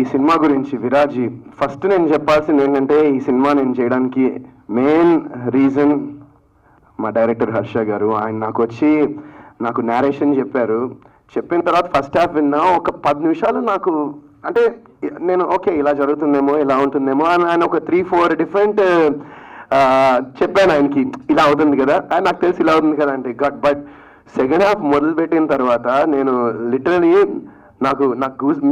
ఈ సినిమా గురించి విరాజీ, ఫస్ట్ నేను చెప్పాల్సింది ఏంటంటే ఈ సినిమా నేను చేయడానికి మెయిన్ రీజన్ మా డైరెక్టర్ హర్ష గారు. ఆయన నాకు నేరేషన్ చెప్పారు. చెప్పిన తర్వాత ఫస్ట్ హాఫ్ విన్నా, ఒక 10 నిమిషాలు నాకు అంటే నేను ఓకే ఇలా జరుగుతుందేమో, ఇలా ఉంటుందేమో అని ఆయన ఒక 3-4 డిఫరెంట్ చెప్పాను ఆయనకి, ఇలా అవుతుంది కదా, నాకు తెలిసి ఇలా అవుతుంది కదా అంటే. బట్ సెకండ్ హాఫ్ మొదలుపెట్టిన తర్వాత నేను లిటరలీ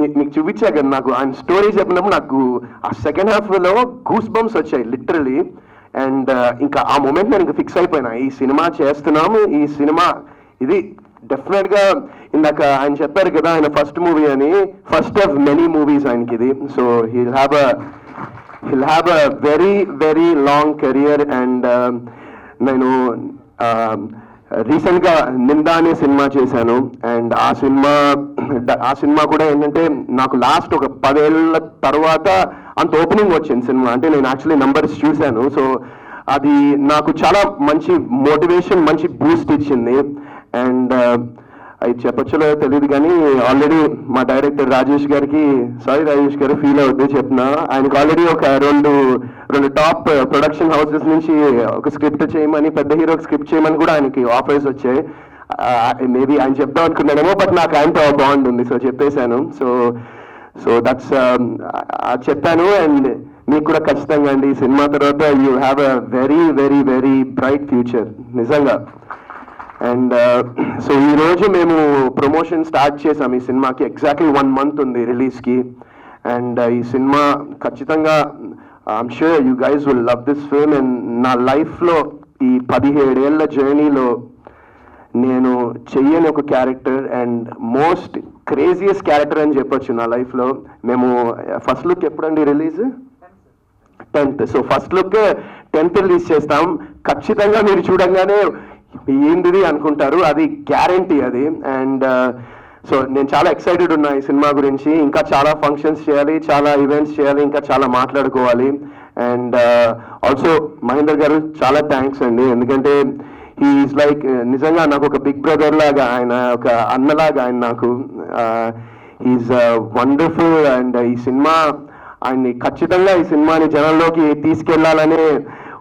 మీకు చూపించా కదా, నాకు ఆయన స్టోరీ చెప్పినప్పుడు నాకు ఆ సెకండ్ హాఫ్లో గూస్ బంప్స్ వచ్చాయి లిటరలీ. అండ్ ఇంకా ఆ మూమెంట్ నేను ఇంకా ఫిక్స్ అయిపోయినా, ఈ సినిమా చేస్తున్నాము, ఈ సినిమా ఇది డెఫినెట్గా. ఇందాక ఆయన చెప్పారు కదా ఆయన ఫస్ట్ మూవీ అని, ఫస్ట్ ఆఫ్ మెనీ మూవీస్ ఆయనకి ఇది. So he'll have a very very long career. And నేను రీసెంట్గా నిందా అనే సినిమా చేశాను. అండ్ ఆ సినిమా కూడా ఏంటంటే నాకు లాస్ట్ ఒక 10 ఏళ్ళ తర్వాత అంత ఓపెనింగ్ వచ్చింది సినిమా. అంటే నేను యాక్చువల్లీ నంబర్స్ చూశాను. సో అది నాకు చాలా మంచి మోటివేషన్, మంచి బూస్ట్ ఇచ్చింది. అండ్ అది చెప్పొచ్చులో తెలియదు కానీ ఆల్రెడీ మా డైరెక్టర్ రాజేష్ గారికి, సారీ రాజేష్ గారు ఫీల్ అవుద్ది చెప్తున్నా, ఆయనకు ఆల్రెడీ ఒక రెండు టాప్ ప్రొడక్షన్ హౌసెస్ నుంచి ఒక స్క్రిప్ట్ చేయమని, పెద్ద హీరోకి స్క్రిప్ట్ చేయమని కూడా ఆయనకి ఆఫర్స్ వచ్చాయి. మేబీ ఆయన చెప్దాం అనుకున్నాడేమో, బట్ నాకు ఆయనతో బాండ్ ఉంది, సో చెప్పేశాను. సో దట్స్ చెప్పాను. అండ్ మీకు కూడా ఖచ్చితంగా అండి ఈ సినిమా తర్వాత you have a very very very bright future నిజంగా. అండ్ సో ఈరోజు మేము ప్రమోషన్ స్టార్ట్ చేసాం ఈ సినిమాకి. ఎగ్జాక్ట్లీ 1 month ఉంది రిలీజ్కి. అండ్ ఈ సినిమా ఖచ్చితంగా I'm sure you guys will love this film. And నా లైఫ్లో ఈ 17 ఏళ్ల జర్నీలో నేను చెయ్యని ఒక character and most craziest character అని చెప్పొచ్చు నా లైఫ్లో. మేము ఫస్ట్ లుక్ ఎప్పుడండి release? 10th. So first look 10th release చేస్తాం. ఖచ్చితంగా మీరు చూడంగానే ఏంటిది అనుకుంటారు, అది గ్యారంటీ అది. అండ్ సో నేను చాలా ఎక్సైటెడ్ ఉన్నా ఈ సినిమా గురించి. ఇంకా చాలా ఫంక్షన్స్ చేయాలి, చాలా ఈవెంట్స్ చేయాలి, ఇంకా చాలా మాట్లాడుకోవాలి. అండ్ ఆల్సో మహేందర్ గారు చాలా థ్యాంక్స్ అండి, ఎందుకంటే హీఈస్ లైక్ నిజంగా నాకు ఒక బిగ్ బ్రదర్ లాగా, ఆయన ఒక అన్నలాగా ఆయన నాకు. He's wonderful. అండ్ ఈ సినిమా ఆయన్ని ఖచ్చితంగా ఈ సినిమాని జనంలోకి తీసుకెళ్లాలనే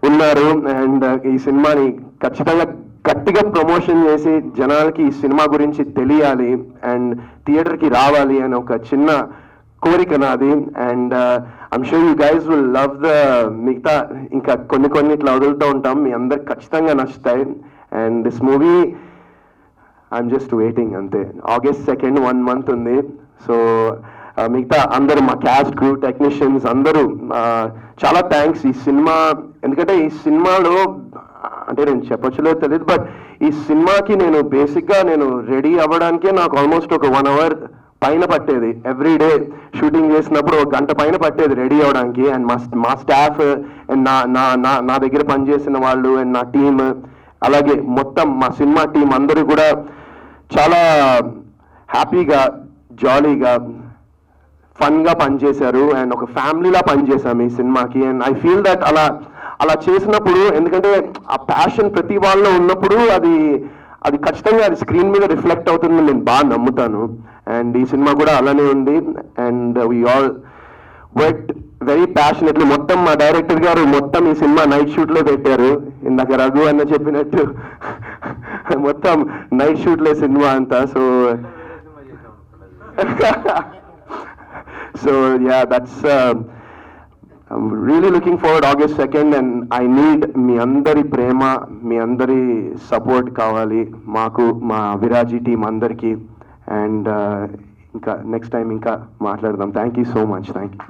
ఉన్నారు. అండ్ ఈ సినిమాని ఖచ్చితంగా గట్టిగా ప్రమోషన్ చేసి జనాలకి ఈ సినిమా గురించి తెలియాలి అండ్ థియేటర్కి రావాలి అని ఒక చిన్న కోరిక నాది. And I'm sure you guys will love the మిగతా ఇంకా కొన్ని ఇట్లా వదులుతూ ఉంటాం, మీ అందరికి ఖచ్చితంగా నచ్చుతాయి. And this movie I'm just waiting అంతే. August 2nd 1 month ఉంది. సో మిగతా అందరూ మా క్యాస్ట్, క్రూ, టెక్నీషియన్స్ అందరూ చాలా థ్యాంక్స్. ఈ సినిమా ఎందుకంటే ఈ సినిమాలో అంటే నేను చెప్పొచ్చులో తెలియదు, బట్ ఈ సినిమాకి నేను బేసిక్గా రెడీ అవ్వడానికే నాకు ఆల్మోస్ట్ ఒక 1 hour పైన పట్టేది. ఎవ్రీ డే షూటింగ్ చేసినప్పుడు 1 గంట పైన పట్టేది రెడీ అవ్వడానికి. అండ్ మా స్టాఫ్ అండ్ నా దగ్గర పనిచేసిన వాళ్ళు అండ్ నా టీమ్, అలాగే మొత్తం మా సినిమా టీం అందరూ కూడా చాలా హ్యాపీగా, జాలీగా, ఫన్గా పనిచేశారు. అండ్ ఒక ఫ్యామిలీలా పనిచేశాము ఈ సినిమాకి. అండ్ ఐ ఫీల్ దట్ అలా చేసినప్పుడు, ఎందుకంటే ఆ ప్యాషన్ ప్రతి వాళ్ళలో ఉన్నప్పుడు అది ఖచ్చితంగా అది స్క్రీన్ మీద రిఫ్లెక్ట్ అవుతుందని నేను బాగా నమ్ముతాను. అండ్ ఈ సినిమా కూడా అలానే ఉంది. And we all worked very passionately. మొత్తం మా డైరెక్టర్ గారు మొత్తం ఈ సినిమా నైట్ షూట్లో పెట్టారు. ఇందాక రఘు అన్న చెప్పినట్టు మొత్తం నైట్ షూట్లే సినిమా అంతా. So yeah, that's I'm really looking forward August 2nd. And I need మీ అందరి ప్రేమ, మీ అందరి సపోర్ట్ కావాలి మాకు, మా విరాజీ టీం అందరికీ. అండ్ ఇంకా నెక్స్ట్ టైం ఇంకా మాట్లాడదాం. Thank you so much. Thank you.